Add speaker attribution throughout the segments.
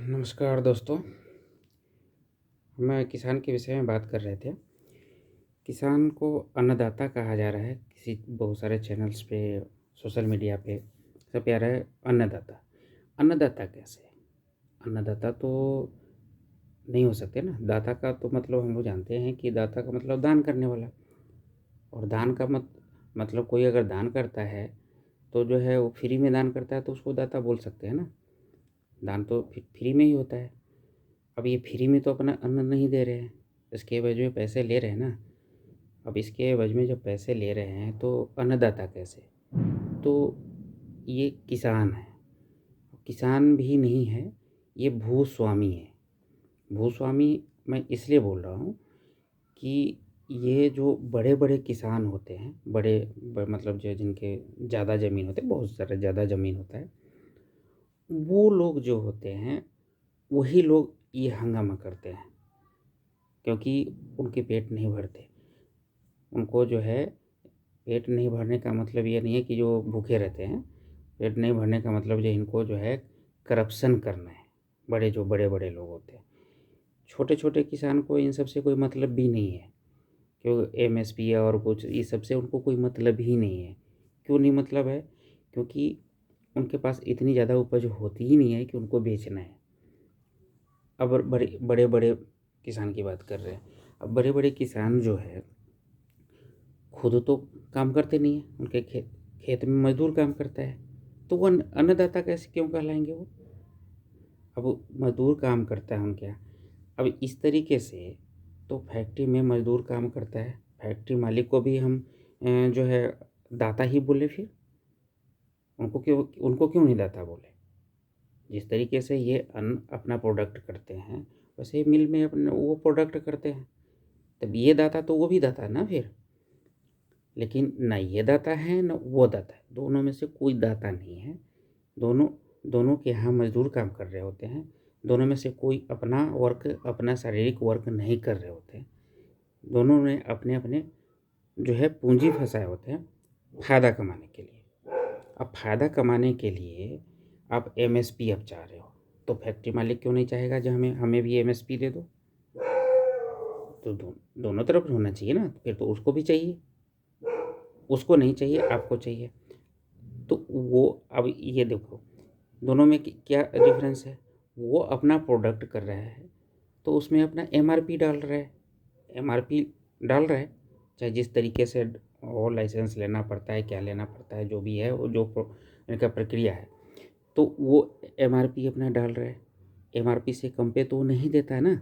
Speaker 1: नमस्कार दोस्तों। मैं किसान के विषय में बात कर रहे थे। किसान को अन्नदाता कहा जा रहा है किसी बहुत सारे चैनल्स पे, सोशल मीडिया पे सब कह रहा है अन्नदाता। अन्नदाता कैसे? अन्नदाता तो नहीं हो सकते ना। दाता का तो मतलब हम लोग जानते हैं कि दाता का मतलब दान करने वाला। और दान का मतलब कोई अगर दान करता है तो जो है वो फ्री में दान करता है तो उसको दाता बोल सकते हैं ना। दान तो फ्री में ही होता है। अब ये फ्री में तो अपना अन्न नहीं दे रहे हैं, इसके एवज में पैसे ले रहे हैं ना। अब इसके एवज में जब पैसे ले रहे हैं तो अन्नदाता कैसे? तो ये किसान है। किसान भी नहीं है, ये भूस्वामी है। भूस्वामी मैं इसलिए बोल रहा हूँ कि ये जो बड़े बड़े किसान होते हैं, मतलब जो जिनके ज़्यादा ज़मीन होते हैं, बहुत सारे ज़्यादा ज़मीन होता है, वो लोग जो होते हैं वही लोग ये हंगामा करते हैं, क्योंकि उनके पेट नहीं भरते। उनको जो है पेट नहीं भरने का मतलब ये नहीं है कि जो भूखे रहते हैं। पेट नहीं भरने का मतलब जो इनको जो है करप्शन करना है। जो बड़े बड़े लोग होते हैं, छोटे छोटे किसान को इन सब से कोई मतलब भी नहीं है। क्यों? एमएसपी और कुछ ये सब से उनको कोई मतलब ही नहीं है। क्यों नहीं मतलब है? क्योंकि उनके पास इतनी ज़्यादा उपज होती ही नहीं है कि उनको बेचना है। अब बड़े बड़े बड़े किसान की बात कर रहे हैं। अब बड़े बड़े किसान जो है खुद तो काम करते नहीं हैं, उनके खेत खेत में मजदूर काम करता है, तो वो अन्नदाता कैसे क्यों कहलाएंगे वो? अब वो मजदूर काम करता है उनके यहाँ। अब इस तरीके से तो फैक्ट्री में मजदूर काम करता है, फैक्ट्री मालिक को भी हम जो है दाता ही बोले फिर। उनको क्यों नहीं दाता बोले? जिस तरीके से ये अन्न अपना प्रोडक्ट करते हैं, वैसे ही मिल में अपने वो प्रोडक्ट करते हैं। तब ये दाता तो वो भी दाता है ना फिर। लेकिन ना ये दाता है ना वो दाता है, दोनों में से कोई दाता नहीं है। दोनों दोनों के यहाँ मजदूर काम कर रहे होते हैं। दोनों में से कोई अपना वर्क, अपना शारीरिक वर्क नहीं कर रहे होते हैं। दोनों ने अपने अपने जो है पूंजी फंसाए होते हैं फ़ायदा कमाने के लिए। अब फ़ायदा कमाने के लिए आप एमएसपी अब चाह रहे हो, तो फैक्ट्री मालिक क्यों नहीं चाहेगा जो हमें हमें भी एमएसपी दे दो? तो दोनों तरफ होना चाहिए ना। फिर तो उसको भी चाहिए, उसको नहीं चाहिए, आपको चाहिए। तो वो अब ये देखो, दोनों में क्या डिफरेंस है? वो अपना प्रोडक्ट कर रहा है तो उसमें अपना एमआरपी डाल रहा है। एमआरपी डाल रहा है, चाहे जिस तरीके से वो लाइसेंस लेना पड़ता है, क्या लेना पड़ता है, जो भी है वो इनका प्रक्रिया है, तो वो एमआरपी अपना डाल रहा है। एमआरपी से कम पे तो वो नहीं देता है ना।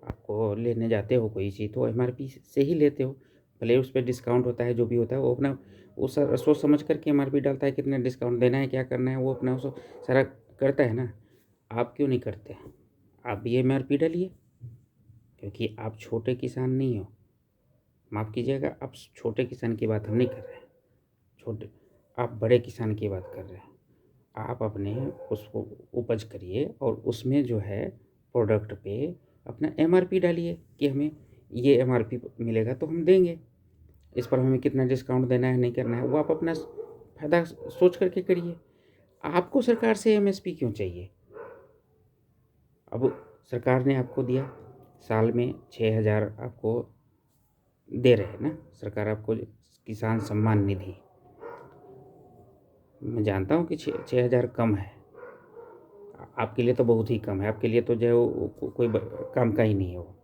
Speaker 1: आपको लेने जाते हो कोई चीज़ तो एमआरपी से ही लेते हो। भले उस पे डिस्काउंट होता है, जो भी होता है वो अपना वो सोच समझ करके एमआरपी डालता है, कितना डिस्काउंट देना है, क्या करना है, वो अपना वो सारा करता है ना। आप क्यों नहीं करते? आप भी एमआरपी डालिए, क्योंकि आप छोटे किसान नहीं हो। माफ़ कीजिएगा, आप छोटे किसान की बात हम नहीं कर रहे हैं। छोटे आप बड़े किसान की बात कर रहे हैं। आप अपने उसको उपज करिए और उसमें जो है प्रोडक्ट पे अपना एमआरपी डालिए कि हमें ये एमआरपी मिलेगा तो हम देंगे। इस पर हमें कितना डिस्काउंट देना है, नहीं करना है, वो आप अपना फ़ायदा सोच करके करिए। आपको सरकार से एमएसपी क्यों चाहिए? अब सरकार ने आपको दिया, साल में 6,000 आपको दे रहे हैं ना सरकार आपको, किसान सम्मान निधि। मैं जानता हूँ कि 6,000 कम है, आपके लिए तो बहुत ही कम है, आपके लिए तो जो है वो कोई काम का ही नहीं है वो।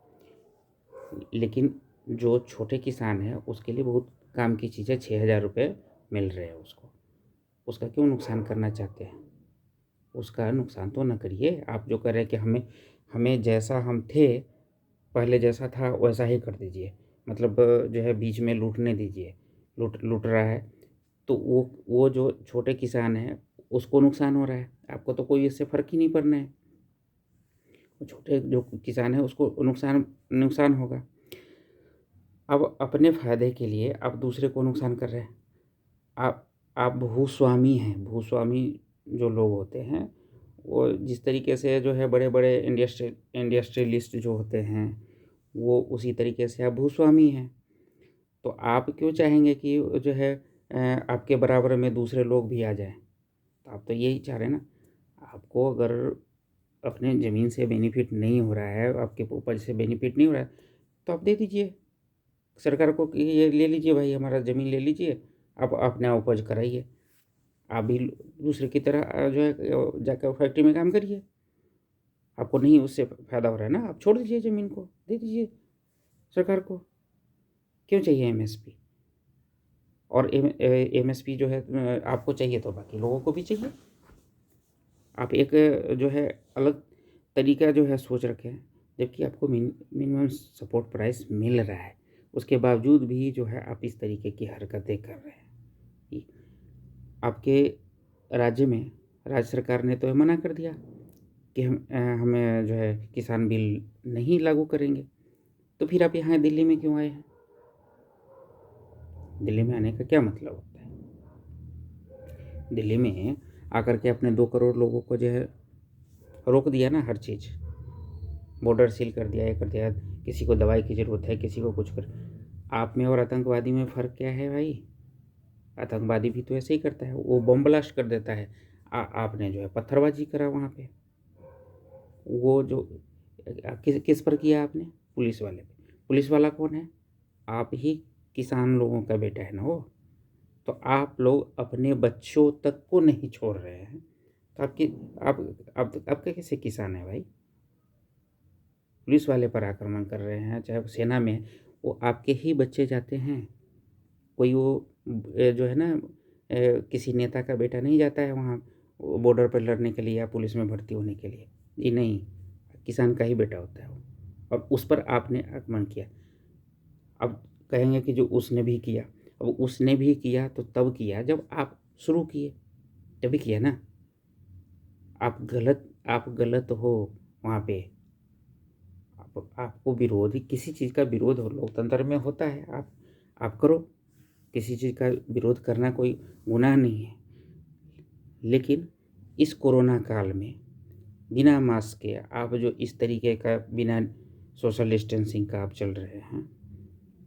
Speaker 1: लेकिन जो छोटे किसान है उसके लिए बहुत काम की चीज़ है। 6,000 रुपये मिल रहे हैं उसको, उसका क्यों नुकसान करना चाहते हैं? उसका नुकसान तो ना करिए। आप जो कर रहे हैं कि हमें हमें जैसा हम थे पहले, जैसा था वैसा ही कर दीजिए, मतलब जो है बीच में लूटने दीजिए। लूट लूट रहा है तो वो जो छोटे किसान हैं उसको नुकसान हो रहा है, आपको तो कोई इससे फ़र्क ही नहीं पड़ना है। वो छोटे जो किसान है उसको नुकसान नुकसान होगा। अब अपने फ़ायदे के लिए आप दूसरे को नुकसान कर रहे हैं। आप भूस्वामी हैं। भूस्वामी जो लोग होते हैं वो जिस तरीके से जो है बड़े बड़े इंडस्ट्रियलिस्ट जो होते हैं, वो उसी तरीके से आप भूस्वामी हैं। तो आप क्यों चाहेंगे कि जो है आपके बराबर में दूसरे लोग भी आ जाएं? तो आप तो यही चाह रहे हैं ना। आपको अगर अपने ज़मीन से बेनिफिट नहीं हो रहा है, आपके उपज से बेनिफिट नहीं हो रहा है, तो आप दे दीजिए सरकार को कि ये ले लीजिए भाई, हमारा ज़मीन ले लीजिए, आप अपना उपज कराइए। आप भी दूसरे की तरह जो है जाकर फैक्ट्री में काम करिए। आपको नहीं उससे फ़ायदा हो रहा है ना, आप छोड़ दीजिए ज़मीन को, दे दीजिए सरकार को। क्यों चाहिए एमएसपी? और एमएसपी जो है आपको चाहिए तो बाकी लोगों को भी चाहिए। आप एक जो है अलग तरीका जो है सोच रखे हैं, जबकि आपको मिनिमम सपोर्ट प्राइस मिल रहा है, उसके बावजूद भी जो है आप इस तरीके की हरकतें कर रहे हैं। आपके राज्य में राज्य सरकार ने तो मना कर दिया कि हमें जो है किसान बिल नहीं लागू करेंगे, तो फिर आप यहाँ दिल्ली में क्यों आए हैं? दिल्ली में आने का क्या मतलब होता है? दिल्ली में आकर के अपने 2 करोड़ लोगों को जो है रोक दिया ना, हर चीज़ बॉर्डर सील कर दिया, ये कर दिया, किसी को दवाई की ज़रूरत है, किसी को कुछ कर। आप में और आतंकवादी में फ़र्क क्या है भाई? आतंकवादी भी तो ऐसे ही करता है, वो बम ब्लास्ट कर देता है। आपने जो है पत्थरबाजी करा वहाँ पे। वो जो किस पर किया आपने? पुलिस वाले पे। पुलिस वाला कौन है? आप ही किसान लोगों का बेटा है ना वो। तो आप लोग अपने बच्चों तक को नहीं छोड़ रहे हैं, तो आपके कैसे किसान है भाई? पुलिस वाले पर आक्रमण कर रहे हैं, चाहे वो सेना में, वो आपके ही बच्चे जाते हैं। कोई वो जो है ना किसी नेता का बेटा नहीं जाता है वहाँ बॉर्डर पर लड़ने के लिए या पुलिस में भर्ती होने के लिए। जी नहीं, किसान का ही बेटा होता है वो, और उस पर आपने आक्रमण किया। अब कहेंगे कि जो उसने भी किया, अब उसने भी किया तो तब किया जब आप शुरू किए, तभी किया ना। आप गलत हो वहाँ पे। आपको विरोधी किसी चीज़ का विरोध हो लोकतंत्र में होता है, आप करो। किसी चीज़ का विरोध करना कोई गुनाह नहीं है, लेकिन इस कोरोना काल में बिना मास्क के आप जो इस तरीके का बिना सोशल डिस्टेंसिंग का आप चल रहे हैं।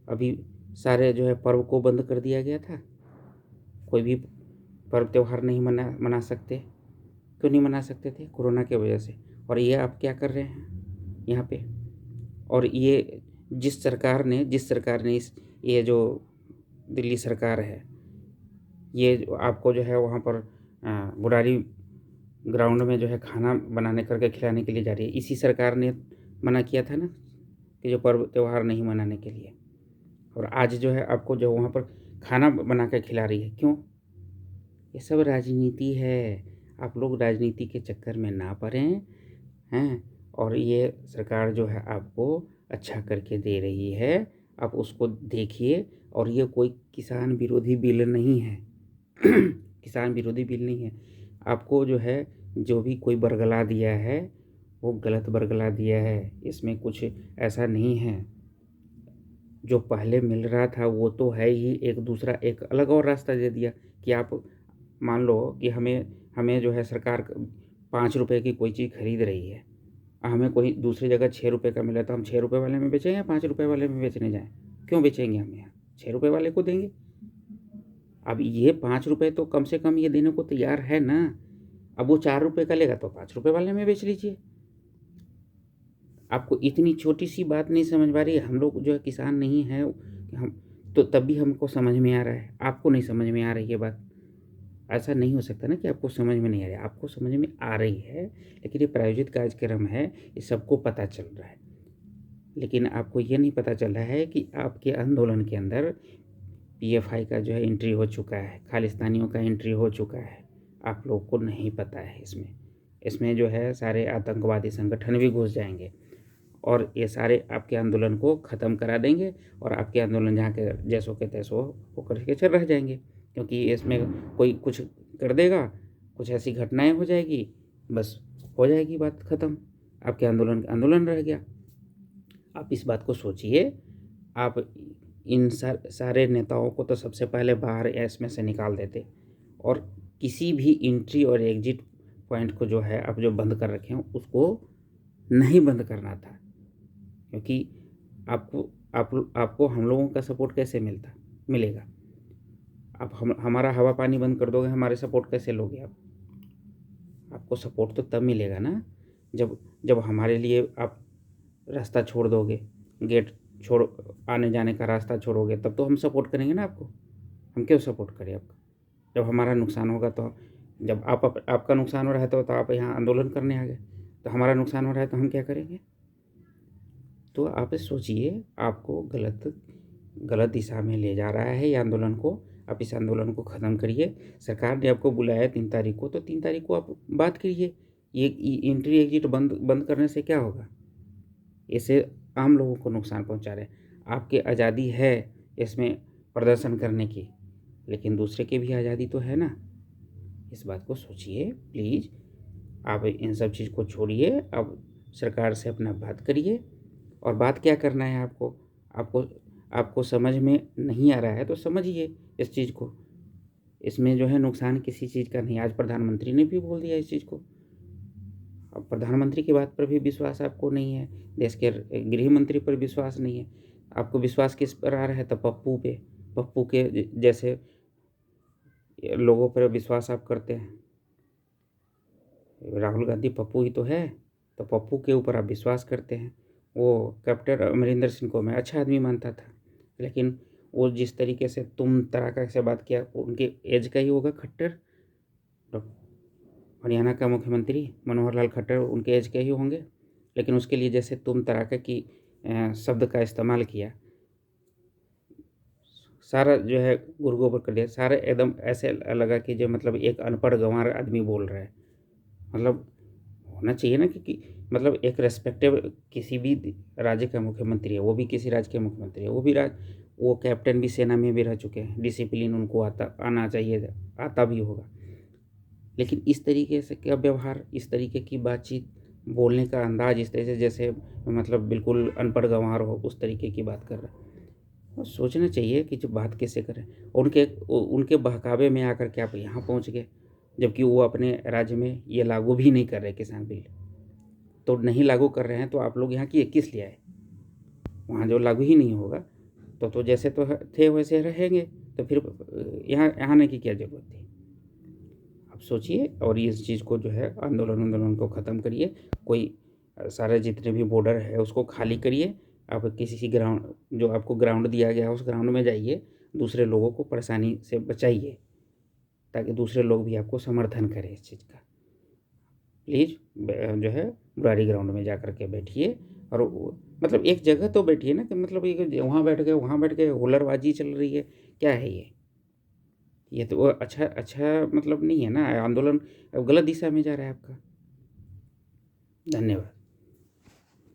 Speaker 1: अभी सारे जो है पर्व को बंद कर दिया गया था, कोई भी पर्व त्यौहार नहीं मना सकते। क्यों नहीं मना सकते थे? कोरोना की वजह से। और ये आप क्या कर रहे हैं यहाँ पे? और ये जिस सरकार ने ये जो दिल्ली सरकार है, ये आपको जो है वहाँ पर बुराड़ी ग्राउंड में जो है खाना बनाने करके खिलाने के लिए जा रही है। इसी सरकार ने मना किया था ना कि जो पर्व त्यौहार नहीं मनाने के लिए, और आज जो है आपको जो वहाँ पर खाना बना के खिला रही है। क्यों? ये सब राजनीति है। आप लोग राजनीति के चक्कर में ना पड़ें हैं। और ये सरकार जो है आपको अच्छा करके दे रही है, आप उसको देखिए। और ये कोई किसान विरोधी बिल नहीं है। किसान विरोधी बिल नहीं है। आपको जो है जो भी कोई बरगला दिया है वो गलत बरगला दिया है, इसमें कुछ ऐसा नहीं है। जो पहले मिल रहा था वो तो है ही, एक दूसरा एक अलग और रास्ता दे दिया कि आप मान लो कि हमें हमें जो है सरकार 5 रुपए की कोई चीज़ खरीद रही है, हमें कोई दूसरी जगह 6 रुपए का मिला, तो हम 6 रुपए वाले में बेचें या 5 रुपए वाले में बेचने जाएँ? क्यों बेचेंगे हम यहाँ? 6 रुपए वाले को देंगे। अब ये 5 रुपए तो कम से कम ये देने को तैयार है ना। अब वो 4 रुपए का लेगा तो 5 रुपए वाले में बेच लीजिए। आपको इतनी छोटी सी बात नहीं समझ पा रही है? हम लोग जो है किसान नहीं है हम, तो तब भी हमको समझ में आ रहा है, आपको नहीं समझ में आ रही है बात। ऐसा नहीं हो सकता ना कि आपको समझ में नहीं आ रही है, आपको समझ में आ रही है, लेकिन ये प्रायोजित कार्यक्रम है, ये सबको पता चल रहा है। लेकिन आपको ये नहीं पता चल रहा है कि आपके आंदोलन के अंदर पीएफआई का जो है एंट्री हो चुका है, खालिस्तानियों का एंट्री हो चुका है। आप लोग को नहीं पता है इसमें जो है सारे आतंकवादी संगठन भी घुस जाएंगे और ये सारे आपके आंदोलन को ख़त्म करा देंगे, और आपके आंदोलन जहाँ के जैसों के तैसों वो करके चल रह जाएंगे। क्योंकि इसमें कोई कुछ कर देगा, कुछ ऐसी घटनाएं हो जाएगी, बस हो जाएगी बात ख़त्म, आपके आंदोलन रह गया। आप इस बात को सोचिए। आप इन सारे नेताओं को तो सबसे पहले बाहर इसमें से निकाल देते, और किसी भी एंट्री और एग्जिट पॉइंट को जो है आप जो बंद कर रखे हैं उसको नहीं बंद करना था। क्योंकि आपको हम लोगों का सपोर्ट कैसे मिलेगा? आप हमारा हवा पानी बंद कर दोगे, हमारे सपोर्ट कैसे लोगे आप? आपको सपोर्ट तो तब मिलेगा ना जब जब हमारे लिए आप रास्ता छोड़ दोगे, गेट छोड़ आने जाने का रास्ता छोड़ोगे, तब तो हम सपोर्ट करेंगे ना आपको। हम क्यों सपोर्ट करें आपका? जब हमारा नुकसान होगा तो जब आपका नुकसान हो रहा है तो आप यहाँ आंदोलन करने आ गए, तो हमारा नुकसान हो रहा है तो हम क्या करेंगे? तो आप सोचिए, आपको गलत गलत दिशा में ले जा रहा है ये आंदोलन को। आप इस आंदोलन को ख़त्म करिए। सरकार ने आपको बुलाया 3 तारीख को, तो 3 तारीख को आप बात करिए। ये एंट्री एग्जिट बंद बंद करने से क्या होगा? इससे आम लोगों को नुकसान पहुंचा रहे हैं। आपकी आज़ादी है इसमें प्रदर्शन करने की, लेकिन दूसरे की भी आज़ादी तो है ना। इस बात को सोचिए प्लीज़। आप इन सब चीज़ को छोड़िए, अब सरकार से अपना बात करिए। और बात क्या करना है आपको? आपको आपको समझ में नहीं आ रहा है तो समझिए इस चीज़ को। इसमें जो है नुकसान किसी चीज़ का नहीं। आज प्रधानमंत्री ने भी बोल दिया इस चीज़ को। अब प्रधानमंत्री की बात पर भी विश्वास आपको नहीं है, देश के गृह मंत्री पर विश्वास नहीं है। आपको विश्वास किस पर आ रहा है? तो पप्पू पे, पप्पू के जैसे लोगों पर विश्वास आप करते हैं। राहुल गांधी पप्पू ही तो है, तो पप्पू के ऊपर आप विश्वास करते हैं। वो कैप्टन अमरिंदर सिंह को मैं अच्छा आदमी मानता था, लेकिन वो जिस तरीके से तुम तड़ाका से बात किया, उनके एज का ही होगा खट्टर। हरियाणा का मुख्यमंत्री मनोहर लाल खट्टर उनके एज के ही होंगे, लेकिन उसके लिए जैसे तुम तड़ाका की शब्द का इस्तेमाल किया, सारा जो है गुरु गोबर कर दिया। सारा एकदम ऐसे लगा कि जो मतलब एक अनपढ़ गंवार आदमी बोल रहा है। मतलब होना चाहिए ना कि मतलब एक रेस्पेक्टेबल किसी भी राज्य का मुख्यमंत्री है, वो भी किसी राज्य के मुख्यमंत्री है, वो कैप्टन भी सेना में भी रह चुके हैं। डिसिप्लिन उनको आना चाहिए, आता भी होगा। लेकिन इस तरीके से क्या व्यवहार, इस तरीके की बातचीत, बोलने का अंदाज इस तरह से जैसे मतलब बिल्कुल अनपढ़ गंवार हो, उस तरीके की बात कर रहा है। और सोचना चाहिए कि जो बात कैसे करें। उनके उनके बहकावे में आकर के आप यहाँ पहुँच गए, जबकि वो अपने राज्य में ये लागू भी नहीं कर रहे किसान बिल। तो नहीं लागू कर रहे हैं तो आप लोग यहाँ की किस लिए आए? वहाँ जो लागू ही नहीं होगा तो जैसे तो थे वैसे रहेंगे, तो फिर यहाँ आने की क्या ज़रूरत थी? आप सोचिए और इस चीज़ को जो है आंदोलन को ख़त्म करिए। कोई सारे जितने भी बॉर्डर है उसको खाली करिए। आप किसी ग्राउंड, जो आपको ग्राउंड दिया गया है उस ग्राउंड में जाइए, दूसरे लोगों को परेशानी से बचाइए, ताकि दूसरे लोग भी आपको समर्थन करें इस चीज़ का। प्लीज़ जो है बुरारी ग्राउंड में जा कर के बैठिए। और मतलब एक जगह तो बैठिए ना, कि मतलब ये वहाँ बैठ गए हुल्लड़बाजी चल रही है, क्या है ये तो अच्छा अच्छा मतलब नहीं है ना। आंदोलन गलत दिशा में जा रहा है आपका। धन्यवाद।